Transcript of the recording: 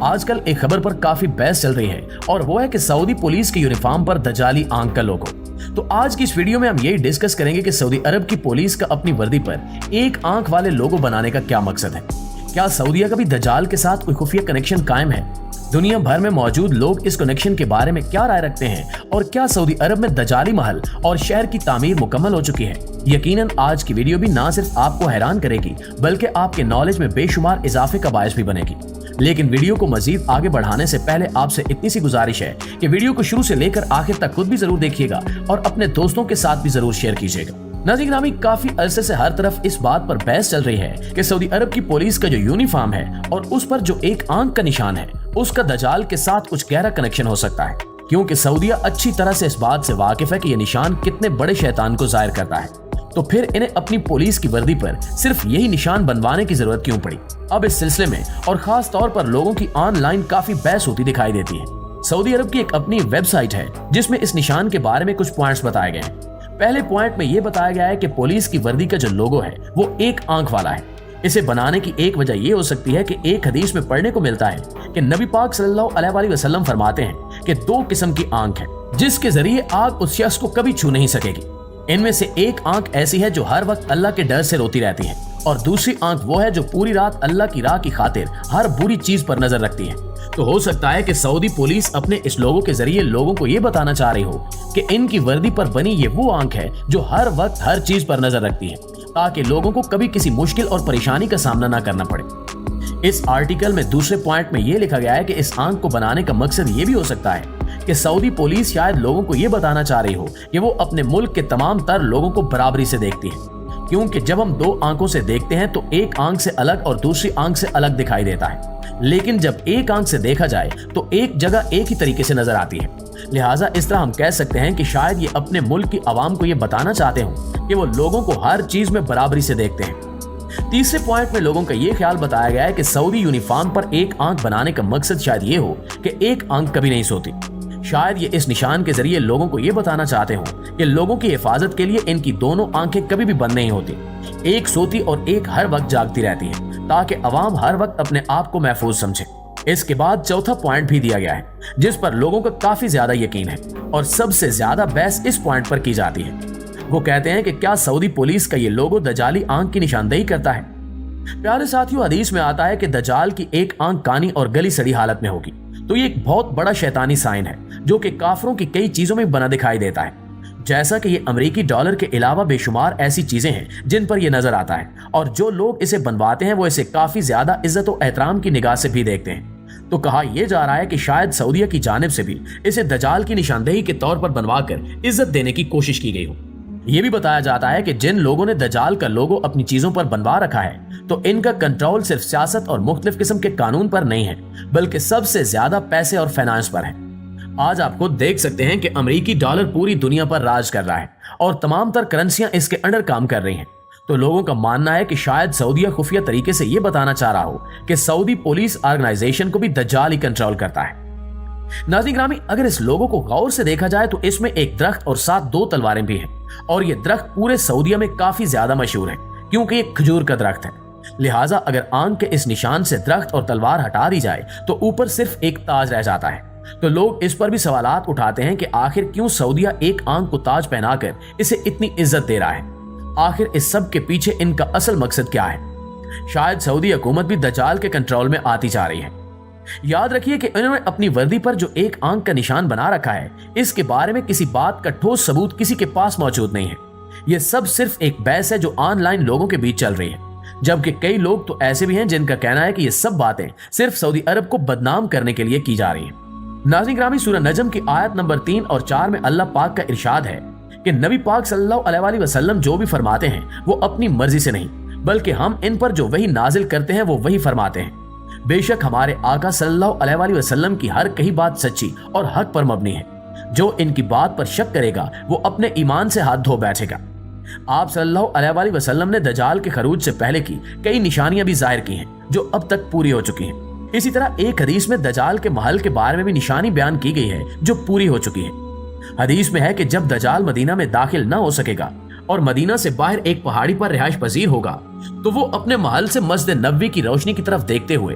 آج کل ایک خبر پر کافی بحث چل رہی ہے اور وہ ہے کہ سعودی پولیس کے یونیفارم پر دجالی آنکھ کا لوگو۔ تو آج کی اس ویڈیو میں ہم یہی ڈسکس کریں گے کہ سعودی عرب کی پولیس کا اپنی وردی پر ایک آنکھ والے لوگو بنانے کا کیا مقصد ہے۔ کیا سعودیہ کا بھی دجال کے ساتھ کوئی خفیہ کنیکشن قائم ہے؟ دنیا بھر میں موجود لوگ اس کنیکشن کے بارے میں کیا رائے رکھتے ہیں اور کیا سعودی عرب میں دجالی محل اور شہر کی تعمیر مکمل ہو چکی ہے؟ یقیناً آج کی ویڈیو بھی نہ صرف آپ کو حیران کرے گی بلکہ آپ کے نالج میں بے شمار اضافے کا باعث بھی بنے گی۔ لیکن ویڈیو کو مزید آگے بڑھانے سے پہلے آپ سے اتنی سی گزارش ہے کہ ویڈیو کو شروع سے لے کر آخر تک خود بھی ضرور دیکھیے گا اور اپنے دوستوں کے ساتھ بھی ضرور شیئر کیجیے گا۔ ناظرین گرامی، کافی عرصے سے ہر طرف اس بات پر بحث چل رہی ہے کہ سعودی عرب کی پولیس کا جو یونیفارم ہے اور اس پر جو ایک آنکھ کا نشان ہے اس کا دجال کے ساتھ کچھ گہرا کنیکشن ہو سکتا ہے، کیونکہ سعودیہ اچھی طرح سے اس بات سے واقف ہے کہ یہ نشان کتنے بڑے شیطان کو ظاہر کرتا ہے۔ تو پھر انہیں اپنی پولیس کی وردی پر صرف یہی نشان بنوانے کی ضرورت کیوں پڑی؟ اب اس سلسلے میں اور خاص طور پر لوگوں کی آن لائن کافی بحث ہوتی دکھائی دیتی ہے۔ سعودی عرب کی ایک اپنی ویب سائٹ ہے جس میں اس نشان کے بارے میں کچھ پوائنٹس بتائے گئے ہیں۔ پہلے پوائنٹ میں یہ بتایا گیا ہے کہ پولیس کی وردی کا جو لوگو ہے وہ ایک آنکھ والا ہے۔ اسے بنانے کی ایک وجہ یہ ہو سکتی ہے کہ ایک حدیث میں پڑھنے کو ملتا ہے کہ نبی پاک صلی اللہ علیہ وآلہ وسلم فرماتے ہیں کہ دو قسم کی آنکھ ہے جس کے ذریعے آگ اس شخص کو کبھی چھو نہیں سکے گی۔ ان میں سے ایک آنکھ ایسی ہے جو ہر وقت اللہ کے ڈر سے روتی رہتی ہے اور دوسری آنکھ وہ ہے جو پوری رات اللہ کی راہ کی خاطر ہر بری چیز پر نظر رکھتی ہے۔ تو ہو سکتا ہے کہ سعودی پولیس اپنے اس لوگو کے ذریعے لوگوں کو یہ بتانا چاہ رہی ہو کہ ان کی وردی پر بنی یہ وہ آنکھ ہے جو ہر وقت ہر چیز پر نظر رکھتی ہے، تاکہ لوگوں کو کبھی کسی مشکل اور پریشانی کا سامنا نہ کرنا پڑے۔ اس آرٹیکل میں دوسرے پوائنٹ میں یہ لکھا گیا ہے کہ اس آنکھ کو بنانے کا مقصد یہ بھی ہو سکتا ہے کہ سعودی پولیس شاید لوگوں کو یہ بتانا چاہ رہی ہو کہ وہ اپنے ملک کے تمام تر لوگوں کو برابری سے دیکھتی ہے، کیونکہ جب ہم دو آنکھوں سے دیکھتے ہیں تو ایک آنکھ سے الگ اور دوسری آنکھ سے الگ دکھائی دیتا ہے، لیکن جب ایک آنکھ سے دیکھا جائے تو ایک جگہ ایک ہی طریقے سے نظر آتی ہے۔ لہٰذا اس طرح ہم کہہ سکتے ہیں کہ شاید یہ اپنے ملک کی عوام کو یہ بتانا چاہتے ہوں کہ وہ لوگوں کو ہر چیز میں برابری سے دیکھتے ہیں۔ تیسرے پوائنٹ میں لوگوں کا یہ خیال بتایا گیا ہے کہ سعودی یونیفارم پر ایک آنکھ بنانے کا مقصد شاید یہ ہو کہ ایک آنکھ کبھی نہیں سوتی۔ شاید یہ اس نشان کے ذریعے لوگوں کو یہ بتانا چاہتے ہوں کہ لوگوں کی حفاظت کے لیے ان کی دونوں آنکھیں کبھی بھی بند نہیں ہوتی، ایک سوتی اور ایک ہر وقت جاگتی رہتی ہے، تاکہ عوام ہر وقت اپنے آپ کو محفوظ سمجھے۔ اس کے بعد چوتھا پوائنٹ بھی دیا گیا ہے جس پر لوگوں کا کافی زیادہ یقین ہے اور سب سے زیادہ بحث اس پوائنٹ پر کی جاتی ہے۔ وہ کہتے ہیں کہ کیا سعودی پولیس کا یہ لوگو دجالی آنکھ کی نشاندہی کرتا ہے؟ پیارے ساتھیوں، حدیث میں آتا ہے کہ دجال کی ایک آنکھ کانی اور گلی سڑی حالت میں ہوگی، تو یہ ایک بہت بڑا شیطانی سائن ہے جو کہ کافروں کی کئی چیزوں میں بنا دکھائی دیتا ہے، جیسا کہ یہ امریکی ڈالر کے علاوہ بے شمار ایسی چیزیں ہیں جن پر یہ نظر آتا ہے، اور جو لوگ اسے بنواتے ہیں وہ اسے کافی زیادہ عزت و احترام کی نگاہ سے بھی دیکھتے ہیں۔ تو کہا یہ جا رہا ہے کہ شاید سعودیہ کی جانب سے بھی اسے دجال کی نشاندہی کے طور پر بنوا کر عزت دینے کی کوشش کی گئی ہو۔ یہ بھی بتایا جاتا ہے کہ جن لوگوں نے دجال کا لوگو اپنی چیزوں پر بنوا رکھا ہے تو ان کا کنٹرول صرف سیاست اور مختلف قسم کے قانون پر نہیں ہے بلکہ سب سے زیادہ پیسے اور فائنانس پر ہے۔ آج آپ خود دیکھ سکتے ہیں کہ امریکی ڈالر پوری دنیا پر راج کر رہا ہے اور تمام تر کرنسیاں اس کے انڈر کام کر رہی ہیں۔ تو لوگوں کا ماننا ہے کہ شاید سعودیہ خفیہ طریقے سے یہ بتانا چاہ رہا ہو کہ سعودی پولیس آرگنائزیشن کو بھی دجال ہی کنٹرول کرتا ہے۔ ناظرین گرامی، اگر اس لوگو کو غور سے دیکھا جائے تو اس میں ایک درخت اور ساتھ دو تلواریں بھی ہیں، اور یہ درخت پورے سعودیہ میں کافی زیادہ مشہور ہے کیونکہ یہ کھجور کا درخت ہے۔ لہٰذا اگر آنکھ کے اس نشان سے درخت اور تلوار ہٹا دی جائے تو اوپر صرف ایک تاج رہ جاتا ہے۔ تو لوگ اس پر بھی سوالات اٹھاتے ہیں کہ آخر کیوں سعودیہ ایک آنکھ کو تاج پہنا کر اسے اتنی عزت دے رہا ہے؟ آخر اس سب کے پیچھے ان کا اصل مقصد کیا ہے؟ شاید سعودی حکومت بھی دجال کے کنٹرول میں آتی جا رہی ہے۔ یاد رکھیے کہ انہوں نے اپنی وردی پر جو ایک آنکھ کا نشان بنا رکھا ہے اس کے بارے میں کسی بات کا ٹھوس ثبوت کسی کے پاس موجود نہیں ہے۔ یہ سب صرف ایک بحث ہے جو آن لائن لوگوں کے بیچ چل رہی ہے، جبکہ کئی لوگ تو ایسے بھی ہیں جن کا کہنا ہے کہ یہ سب باتیں صرف سعودی عرب کو بدنام کرنے کے لیے کی جا رہی ہیں۔ ناظرین گرامی، سورہ نجم کی آیت نمبر 3 اور 4 میں اللہ پاک کا ارشاد ہے کہ نبی پاک صلی اللہ علیہ وآلہ وسلم جو بھی فرماتے ہیں وہ اپنی مرضی سے نہیں بلکہ ہم ان پر جو وحی نازل کرتے ہیں وہ وہی فرماتے ہیں۔ بے شک ہمارے آقا صلی اللہ علیہ وآلہ وسلم کی ہر کہی بات سچی اور حق پر مبنی ہے۔ جو ان کی بات پر شک کرے گا وہ اپنے ایمان سے ہاتھ دھو بیٹھے گا۔ آپ صلی اللہ علیہ وآلہ وسلم نے دجال کے خروج سے پہلے کی کئی نشانیاں بھی ظاہر کی ہیں جو اب تک پوری ہو چکی ہیں۔ اسی طرح ایک حدیث میں دجال کے محل کے بارے میں بھی نشانی بیان کی گئی ہے جو پوری ہو چکی ہے۔ حدیث میں ہے کہ جب دجال مدینہ میں داخل نہ ہو سکے گا اور مدینہ سے باہر ایک پہاڑی پر رہائش پذیر ہوگا تو وہ اپنے محل سے مسجد نبوی کی روشنی کی طرف دیکھتے ہوئے